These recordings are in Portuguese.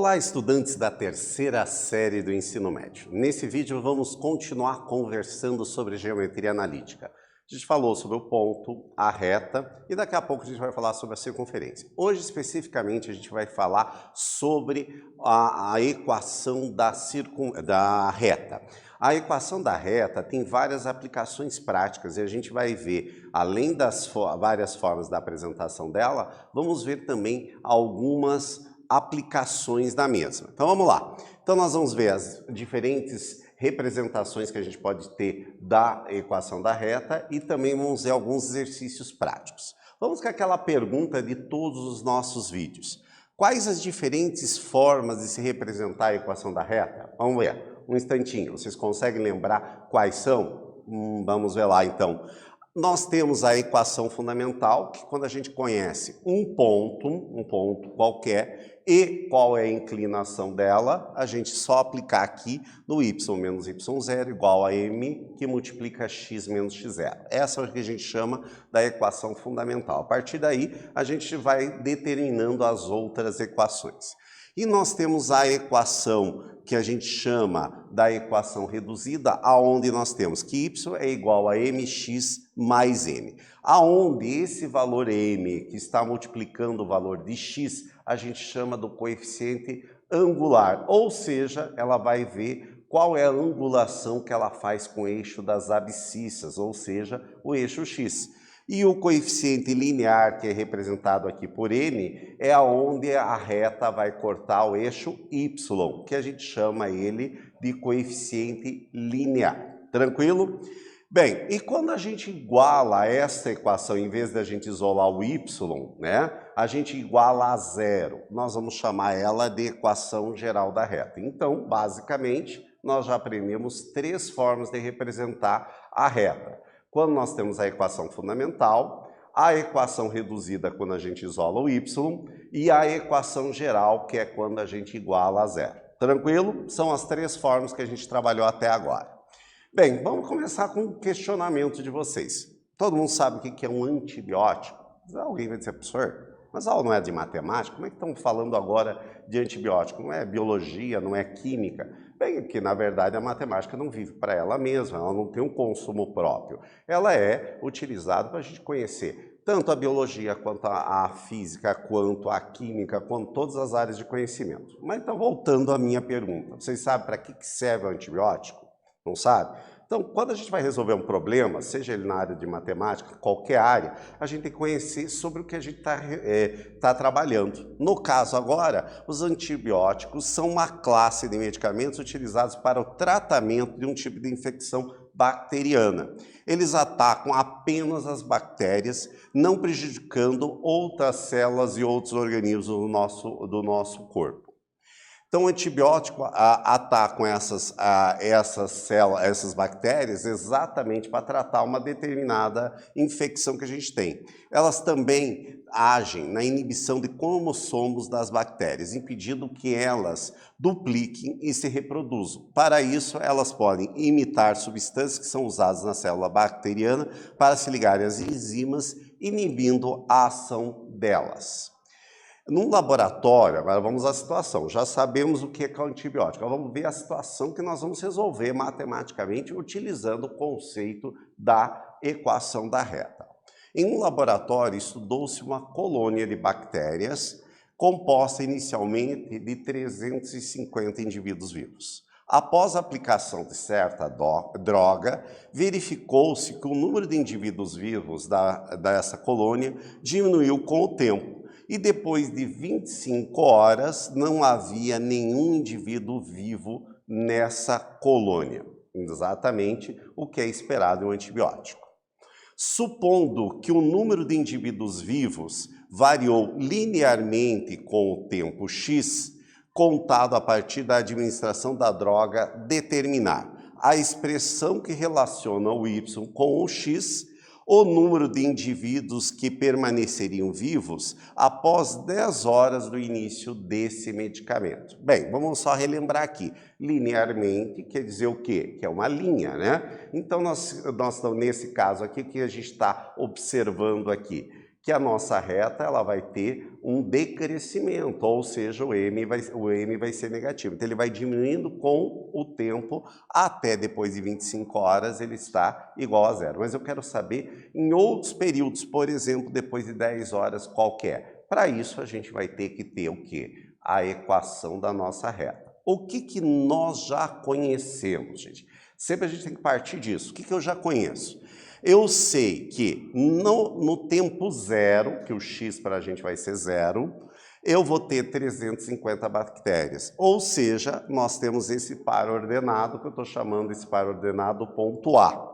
Olá, estudantes da terceira série do ensino médio. Nesse vídeo vamos continuar conversando sobre geometria analítica. A gente falou sobre o ponto, a reta e daqui a pouco a gente vai falar sobre a circunferência. Hoje, especificamente, a gente vai falar sobre a equação da reta. A equação da reta tem várias aplicações práticas e a gente vai ver, além das várias formas da apresentação dela, vamos ver também algumas aplicações da mesma. Então vamos lá. Então nós vamos ver as diferentes representações que a gente pode ter da equação da reta e também vamos ver alguns exercícios práticos. Vamos com aquela pergunta de todos os nossos vídeos. Quais as diferentes formas de se representar a equação da reta? Vamos ver, um instantinho. Vocês conseguem lembrar quais são? Vamos ver lá então. Nós temos a equação fundamental, que quando a gente conhece um ponto qualquer, e qual é a inclinação dela, a gente só aplicar aqui no y menos y0 igual a m, que multiplica x menos x0. Essa é o que a gente chama da equação fundamental. A partir daí, a gente vai determinando as outras equações. E nós temos a equação que a gente chama da equação reduzida, aonde nós temos que y é igual a mx mais m. Aonde esse valor m, que está multiplicando o valor de x, a gente chama do coeficiente angular, ou seja, ela vai ver qual é a angulação que ela faz com o eixo das abscissas, ou seja, o eixo x. E o coeficiente linear, que é representado aqui por m, é aonde a reta vai cortar o eixo y, que a gente chama ele de coeficiente linear. Tranquilo? Bem, e quando a gente iguala essa equação, em vez da gente isolar o y, né, a gente iguala a zero. Nós vamos chamar ela de equação geral da reta. Então, basicamente, nós já aprendemos três formas de representar a reta. Quando nós temos a equação fundamental, a equação reduzida quando a gente isola o y e a equação geral, que é quando a gente iguala a zero. Tranquilo? São as três formas que a gente trabalhou até agora. Bem, vamos começar com o questionamento de vocês. Todo mundo sabe o que é um antibiótico? Alguém vai dizer, professor, mas a aula não é de matemática? Como é que estão falando agora de antibiótico? Não é biologia, não é química? Bem, que na verdade a matemática não vive para ela mesma, ela não tem um consumo próprio. Ela é utilizada para a gente conhecer tanto a biologia, quanto a física, quanto a química, quanto todas as áreas de conhecimento. Mas então, voltando à minha pergunta, vocês sabem para que serve o antibiótico? Não sabe? Então, quando a gente vai resolver um problema, seja ele na área de matemática, qualquer área, a gente tem que conhecer sobre o que a gente está trabalhando. No caso agora, os antibióticos são uma classe de medicamentos utilizados para o tratamento de um tipo de infecção bacteriana. Eles atacam apenas as bactérias, não prejudicando outras células e outros organismos do nosso corpo. Então, o antibiótico atacam essas bactérias exatamente para tratar uma determinada infecção que a gente tem. Elas também agem na inibição de cromossomos das bactérias, impedindo que elas dupliquem e se reproduzam. Para isso, elas podem imitar substâncias que são usadas na célula bacteriana para se ligarem às enzimas, inibindo a ação delas. Num laboratório, agora vamos à situação, já sabemos o que é o antibiótico, agora vamos ver a situação que nós vamos resolver matematicamente utilizando o conceito da equação da reta. Em um laboratório estudou-se uma colônia de bactérias composta inicialmente de 350 indivíduos vivos. Após a aplicação de certa droga, verificou-se que o número de indivíduos vivos dessa colônia diminuiu com o tempo. E depois de 25 horas, não havia nenhum indivíduo vivo nessa colônia. Exatamente o que é esperado em um antibiótico. Supondo que o número de indivíduos vivos variou linearmente com o tempo x, contado a partir da administração da droga determinar a expressão que relaciona o y com o x, o número de indivíduos que permaneceriam vivos após 10 horas do início desse medicamento. Bem, vamos só relembrar aqui. Linearmente quer dizer o quê? Que é uma linha, né? Então, nós estamos nesse caso aqui, que a gente está observando aqui, que a nossa reta ela vai ter um decrescimento, ou seja, o m vai ser negativo. Então, ele vai diminuindo com o tempo, até depois de 25 horas ele está igual a zero. Mas eu quero saber em outros períodos, por exemplo, depois de 10 horas, qual que é. Para isso, a gente vai ter que ter o quê? A equação da nossa reta. O que nós já conhecemos, gente? Sempre a gente tem que partir disso. O que eu já conheço? Eu sei que no tempo zero, que o x para a gente vai ser zero, eu vou ter 350 bactérias. Ou seja, nós temos esse par ordenado, que eu estou chamando esse par ordenado ponto A,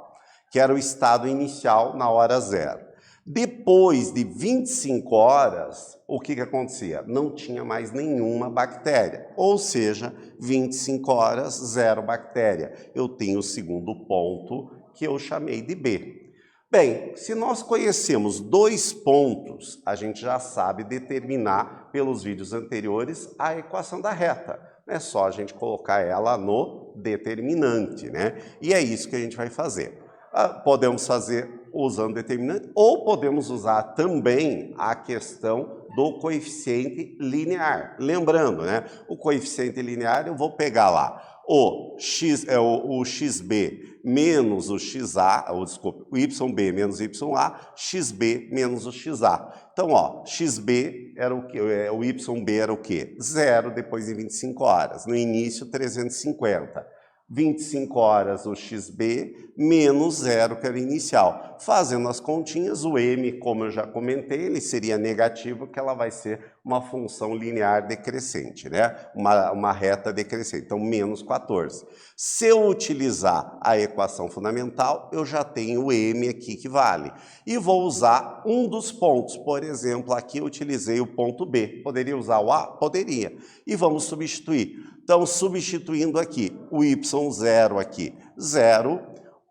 que era o estado inicial na hora zero. Depois de 25 horas, o que acontecia? Não tinha mais nenhuma bactéria, ou seja, 25 horas, zero bactéria. Eu tenho o segundo ponto, que eu chamei de B. Bem, se nós conhecemos dois pontos, a gente já sabe determinar, pelos vídeos anteriores, a equação da reta. É só a gente colocar ela no determinante, né? E é isso que a gente vai fazer. Podemos fazer usando determinante, ou podemos usar também a questão do coeficiente linear. Lembrando, né? O coeficiente linear, eu vou pegar lá o xb menos o xa, o yb menos o ya, xb menos o xa. Então, ó, xb era o que? O yb era o quê? Zero depois de 25 horas. No início, 350. 25 horas o xb menos zero, que era o inicial. Fazendo as continhas, o m, como eu já comentei, ele seria negativo, que ela vai ser uma função linear decrescente, né? Uma reta decrescente, então menos 14. Se eu utilizar a equação fundamental, eu já tenho o m aqui que vale. E vou usar um dos pontos, por exemplo, aqui eu utilizei o ponto B. Poderia usar o A? Poderia. E vamos substituir. Então, substituindo aqui, o y0 aqui, 0,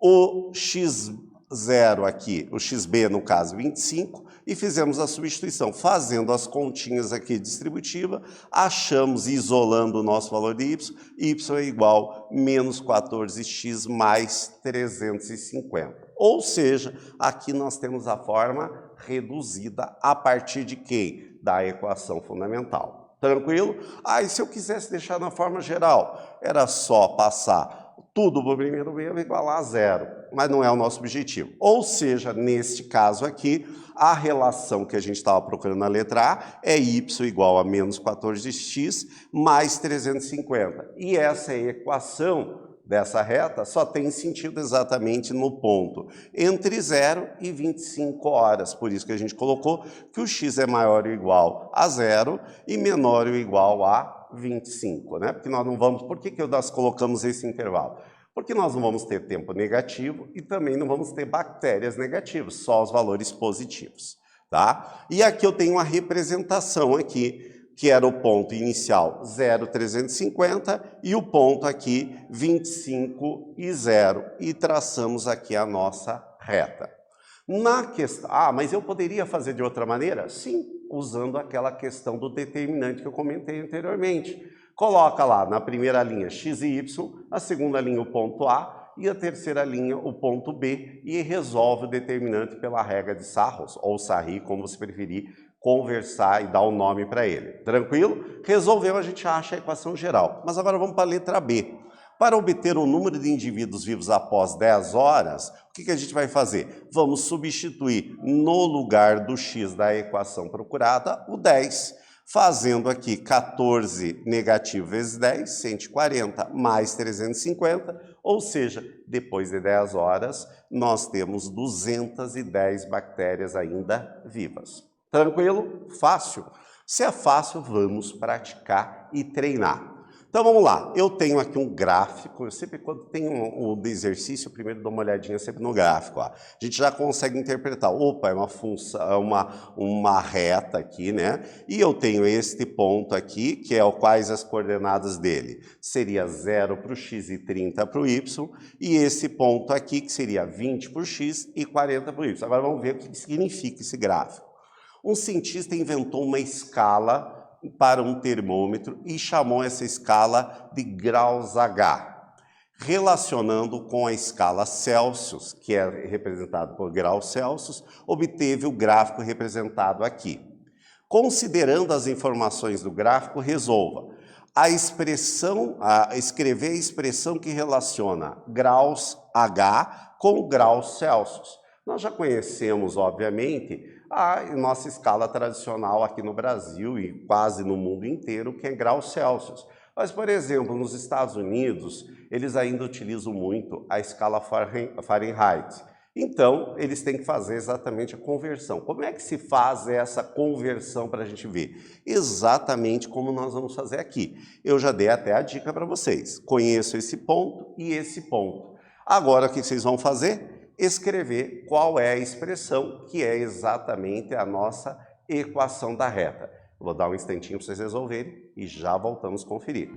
o x0 aqui, o xb no caso, 25, e fizemos a substituição. Fazendo as continhas aqui distributiva, achamos, isolando o nosso valor de y é igual a menos 14x mais 350. Ou seja, aqui nós temos a forma reduzida a partir de quem? Da equação fundamental. Tranquilo? E se eu quisesse deixar na forma geral, era só passar tudo para o primeiro meio igualar a zero, mas não é o nosso objetivo. Ou seja, neste caso aqui, a relação que a gente estava procurando na letra A é y igual a menos 14x mais 350. E essa é a equação dessa reta só tem sentido exatamente no ponto entre 0 e 25 horas. Por isso que a gente colocou que o x é maior ou igual a 0 e menor ou igual a 25, né? Porque nós não vamos... Por que nós colocamos esse intervalo? Porque nós não vamos ter tempo negativo e também não vamos ter bactérias negativas, só os valores positivos, tá? E aqui eu tenho uma representação aqui, que era o ponto inicial 0,350 e o ponto aqui 25 e 0. E traçamos aqui a nossa reta. Na questão... mas eu poderia fazer de outra maneira? Sim, usando aquela questão do determinante que eu comentei anteriormente. Coloca lá na primeira linha x e y, na segunda linha o ponto A e a terceira linha o ponto B e resolve o determinante pela regra de Sarros, ou Sarri, como você preferir, conversar e dar o nome para ele. Tranquilo? Resolveu, a gente acha a equação geral. Mas agora vamos para a letra B. Para obter o número de indivíduos vivos após 10 horas, o que a gente vai fazer? Vamos substituir no lugar do x da equação procurada o 10, fazendo aqui 14 negativo vezes 10, 140, mais 350, ou seja, depois de 10 horas, nós temos 210 bactérias ainda vivas. Tranquilo? Fácil? Se é fácil, vamos praticar e treinar. Então vamos lá, eu tenho aqui um gráfico, eu sempre quando tem um exercício, primeiro dou uma olhadinha sempre no gráfico. Ó. A gente já consegue interpretar, opa, é uma função, uma reta aqui, né? E eu tenho este ponto aqui, que é quais as coordenadas dele. Seria 0 para o x e 30 para o y, e esse ponto aqui, que seria 20 para o x e 40 para o y. Agora vamos ver o que significa esse gráfico. Um cientista inventou uma escala para um termômetro e chamou essa escala de graus H. relacionando com a escala Celsius, que é representado por graus Celsius, obteve o gráfico representado aqui. Considerando as informações do gráfico, resolva escrever a expressão que relaciona graus H com graus Celsius. Nós já conhecemos, obviamente, a nossa escala tradicional aqui no Brasil e quase no mundo inteiro, que é graus Celsius. Mas, por exemplo, nos Estados Unidos, eles ainda utilizam muito a escala Fahrenheit. Então, eles têm que fazer exatamente a conversão. Como é que se faz essa conversão para a gente ver? Exatamente como nós vamos fazer aqui. Eu já dei até a dica para vocês. Conheço esse ponto e esse ponto. Agora, o que vocês vão fazer? Escrever qual é a expressão que é exatamente a nossa equação da reta. Vou dar um instantinho para vocês resolverem e já voltamos a conferir.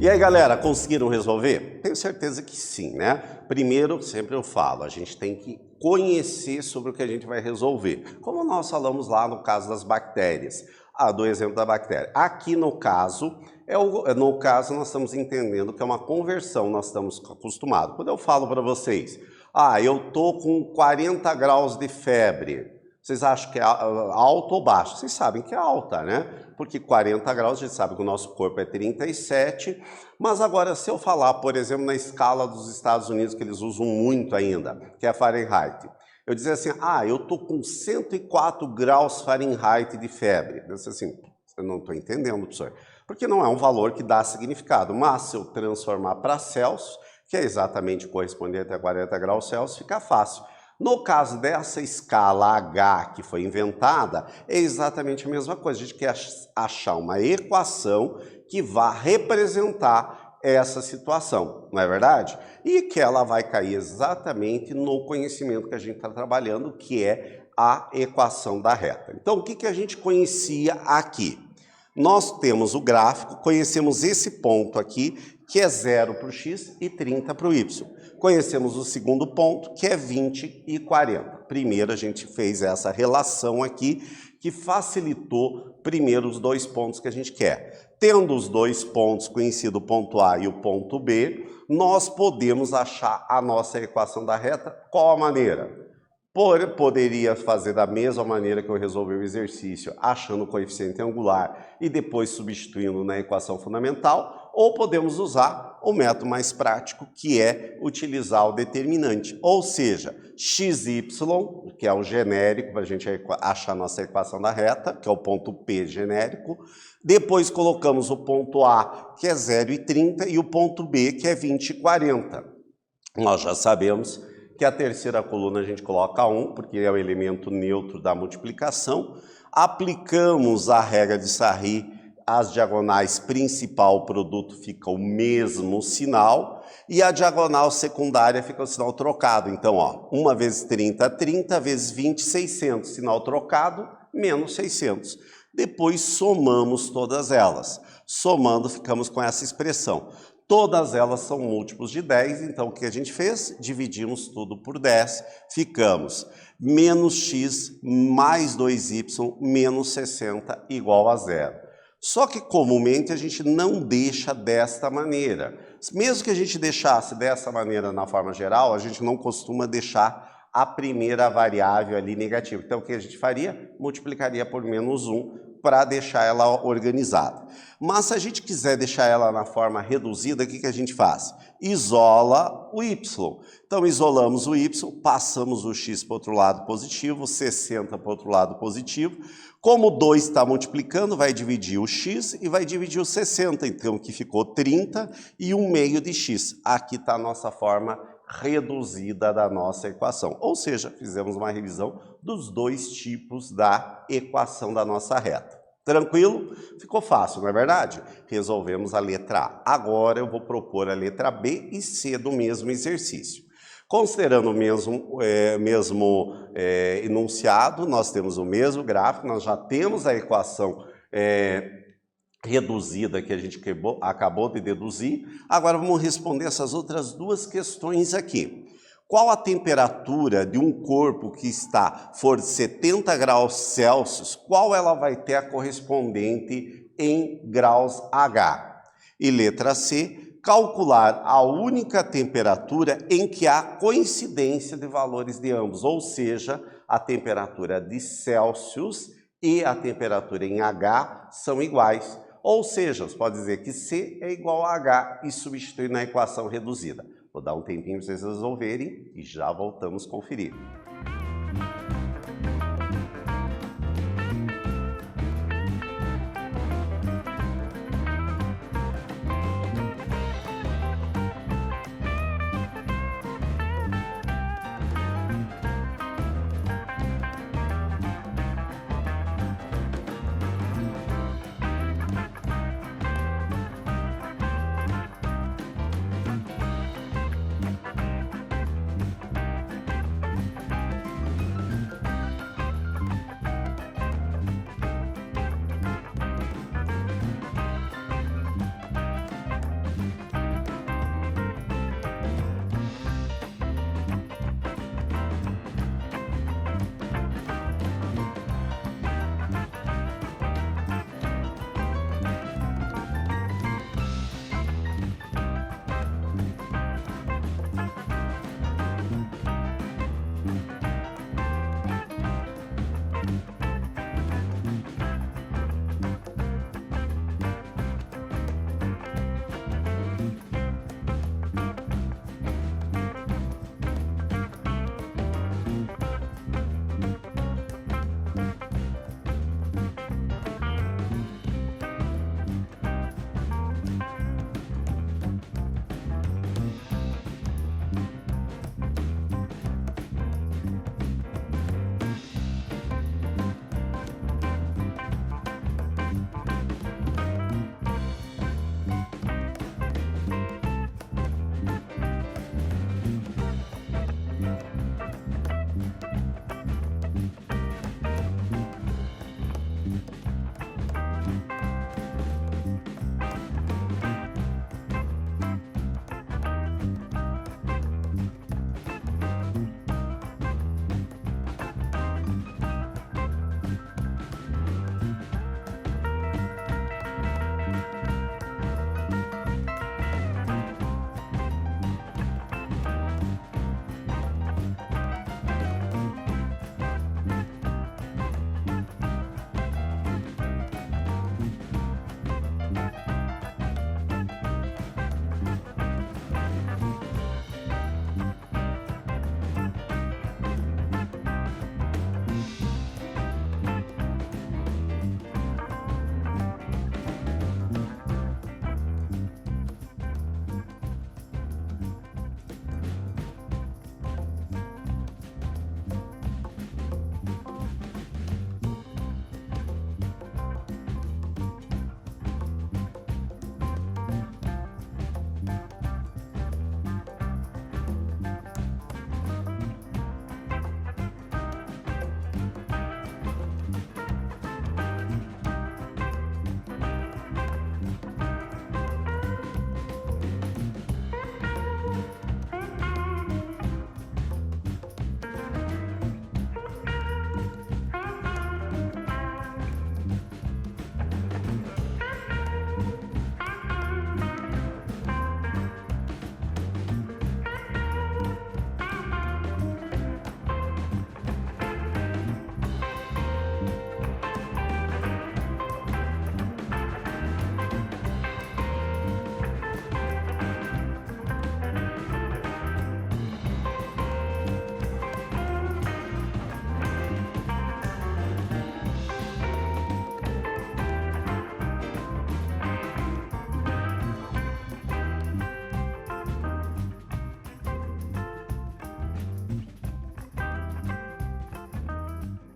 E aí, galera, conseguiram resolver? Tenho certeza que sim, né? Primeiro, sempre eu falo, a gente tem que conhecer sobre o que a gente vai resolver. Como nós falamos lá no caso das bactérias. Do exemplo da bactéria. Aqui no caso, nós estamos entendendo que é uma conversão, nós estamos acostumados. Quando eu falo para vocês, eu tô com 40 graus de febre, vocês acham que é alta ou baixa? Vocês sabem que é alta, né? Porque 40 graus, a gente sabe que o nosso corpo é 37, mas agora se eu falar, por exemplo, na escala dos Estados Unidos, que eles usam muito ainda, que é Fahrenheit, eu dizer assim, eu tô com 104 graus Fahrenheit de febre. Eu disse assim, eu não estou entendendo, professor, porque não é um valor que dá significado, mas se eu transformar para Celsius, que é exatamente correspondente a 40 graus Celsius, fica fácil. No caso dessa escala H que foi inventada, é exatamente a mesma coisa. A gente quer achar uma equação que vá representar essa situação, não é verdade? E que ela vai cair exatamente no conhecimento que a gente está trabalhando, que é a equação da reta. Então, o que a gente conhecia aqui? Nós temos o gráfico, conhecemos esse ponto aqui, que é 0 para o x e 30 para o y. Conhecemos o segundo ponto, que é 20 e 40. Primeiro, a gente fez essa relação aqui, que facilitou primeiro os dois pontos que a gente quer. Tendo os dois pontos, conhecido o ponto A e o ponto B, nós podemos achar a nossa equação da reta. Qual a maneira? Poderia fazer da mesma maneira que eu resolvi o exercício, achando o coeficiente angular e depois substituindo na equação fundamental, ou podemos usar o método mais prático, que é utilizar o determinante, ou seja, xy, que é o genérico para a gente achar a nossa equação da reta, que é o ponto P genérico, depois colocamos o ponto A, que é 0 e 30, e o ponto B, que é 20 e 40. Nós já sabemos que a terceira coluna a gente coloca 1, porque é o elemento neutro da multiplicação. Aplicamos a regra de Sarri, as diagonais principal, produto fica o mesmo sinal, e a diagonal secundária fica o sinal trocado. Então, 1 vezes 30, 30, vezes 20, 600. Sinal trocado, menos 600. Depois somamos todas elas. Somando, ficamos com essa expressão. Todas elas são múltiplos de 10, então o que a gente fez? Dividimos tudo por 10, ficamos menos x mais 2y menos 60 igual a 0. Só que comumente a gente não deixa desta maneira. Mesmo que a gente deixasse dessa maneira na forma geral, a gente não costuma deixar a primeira variável ali negativa. Então o que a gente faria? Multiplicaria por menos 1 para deixar ela organizada. Mas se a gente quiser deixar ela na forma reduzida, o que a gente faz? Isola o y. Então isolamos o y, passamos o x para o outro lado positivo, 60 para o outro lado positivo. Como o 2 está multiplicando, vai dividir o x e vai dividir o 60. Então que ficou 30 e 1 meio de x. Aqui está a nossa forma reduzida da nossa equação. Ou seja, fizemos uma revisão dos dois tipos da equação da nossa reta. Tranquilo? Ficou fácil, não é verdade? Resolvemos a letra A. Agora eu vou propor a letra B e C do mesmo exercício. Considerando o mesmo enunciado, nós temos o mesmo gráfico, nós já temos a equação reduzida que a gente acabou de deduzir. Agora vamos responder essas outras duas questões aqui. Qual a temperatura de um corpo que for 70 graus Celsius, qual ela vai ter a correspondente em graus H? E letra C, calcular a única temperatura em que há coincidência de valores de ambos, ou seja, a temperatura de Celsius e a temperatura em H são iguais. Ou seja, você pode dizer que C é igual a H e substituir na equação reduzida. Vou dar um tempinho para vocês resolverem e já voltamos a conferir.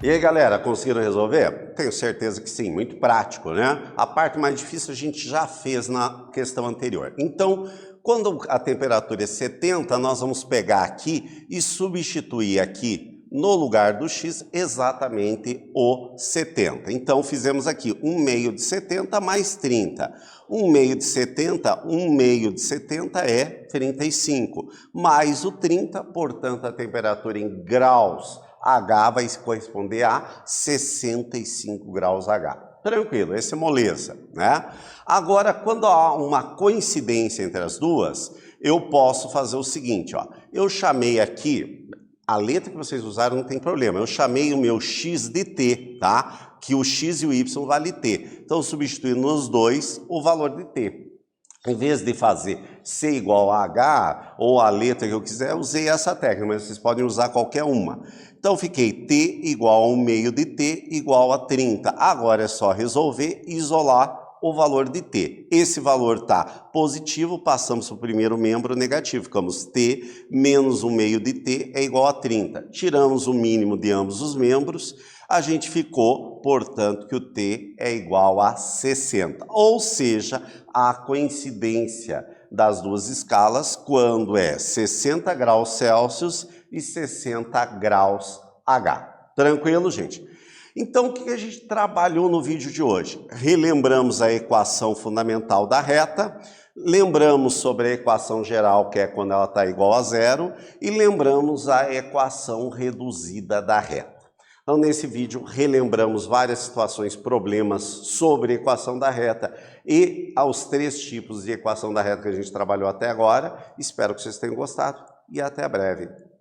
E aí, galera, conseguiram resolver? Tenho certeza que sim, muito prático, né? A parte mais difícil a gente já fez na questão anterior. Então, quando a temperatura é 70, nós vamos pegar aqui e substituir aqui no lugar do x exatamente o 70. Então, fizemos aqui 1 meio de 70 mais 30. 1 meio de 70, 1 meio de 70 é 35, mais o 30, portanto, a temperatura em graus H vai corresponder a 65 graus H. Tranquilo, essa é moleza, né? Agora, quando há uma coincidência entre as duas, eu posso fazer o seguinte, ó. Eu chamei aqui, a letra que vocês usaram não tem problema, eu chamei o meu x de t, tá? Que o x e o y vale t. Então, substituindo nos dois o valor de t. Em vez de fazer C igual a H, ou a letra que eu quiser, eu usei essa técnica, mas vocês podem usar qualquer uma. Então, fiquei T igual a 1 meio de T igual a 30. Agora é só resolver e isolar o valor de T. Esse valor está positivo, passamos para o primeiro membro negativo. Ficamos T menos 1 meio de T é igual a 30. Tiramos o mínimo de ambos os membros, a gente ficou, portanto, que o T é igual a 60. Ou seja, a coincidência das duas escalas quando é 60 graus Celsius e 60 graus H. Tranquilo, gente? Então, o que a gente trabalhou no vídeo de hoje? Relembramos a equação fundamental da reta, lembramos sobre a equação geral, que é quando ela está igual a zero, e lembramos a equação reduzida da reta. Então, nesse vídeo, relembramos várias situações, problemas sobre a equação da reta e aos 3 tipos de equação da reta que a gente trabalhou até agora. Espero que vocês tenham gostado e até breve.